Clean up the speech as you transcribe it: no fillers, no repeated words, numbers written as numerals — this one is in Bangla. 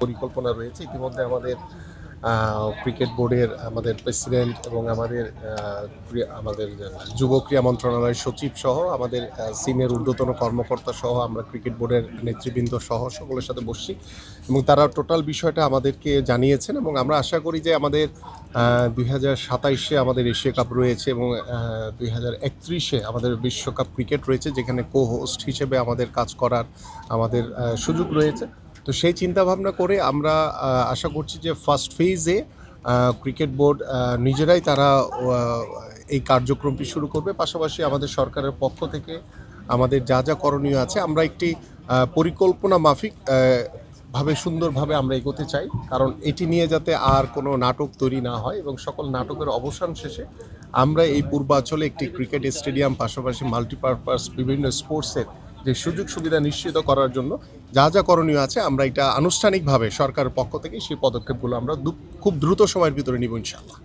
পরিকল্পনা রয়েছে। ইতিমধ্যে আমাদের ক্রিকেট বোর্ডের আমাদের প্রেসিডেন্ট এবং আমাদের যুব ক্রীড়া মন্ত্রণালয়ের সচিব সহ আমাদের সিনিয়র ঊর্ধ্বতন কর্মকর্তা সহ আমরা ক্রিকেট বোর্ডের নেতৃবৃন্দ সহ সকলের সাথে বসছি এবং তারা টোটাল বিষয়টা আমাদেরকে জানিয়েছেন এবং আমরা আশা করি যে আমাদের 2027-এ আমাদের এশিয়া কাপ রয়েছে এবং 2031-এ আমাদের বিশ্বকাপ ক্রিকেট রয়েছে, যেখানে কো হোস্ট হিসেবে আমাদের কাজ করার আমাদের সুযোগ রয়েছে। তো সেই চিন্তাভাবনা করে আমরা আশা করছি যে ফার্স্ট ফেজে ক্রিকেট বোর্ড নিজেরাই তারা এই কার্যক্রমটি শুরু করবে। পাশাপাশি আমাদের সরকারের পক্ষ থেকে আমাদের যা যা করণীয় আছে আমরা একটি পরিকল্পনা মাফিক ভাবে সুন্দরভাবে আমরা এগোতে চাই, কারণ এটি নিয়ে যাতে আর কোনো নাটক তৈরি না হয় এবং সকল নাটকের অবসান শেষে আমরা এই পূর্বাঞ্চলে একটি ক্রিকেট স্টেডিয়াম পাশাপাশি মাল্টিপারপাস বিভিন্ন স্পোর্টসের যে সুযোগ সুবিধা নিশ্চিত করার জন্য যা যা করণীয় আছে আমরা এটা আনুষ্ঠানিকভাবে সরকারের পক্ষ থেকে সেই পদক্ষেপগুলো আমরা খুব দ্রুত সময়ের ভিতরে নিব ইনশাআল্লাহ।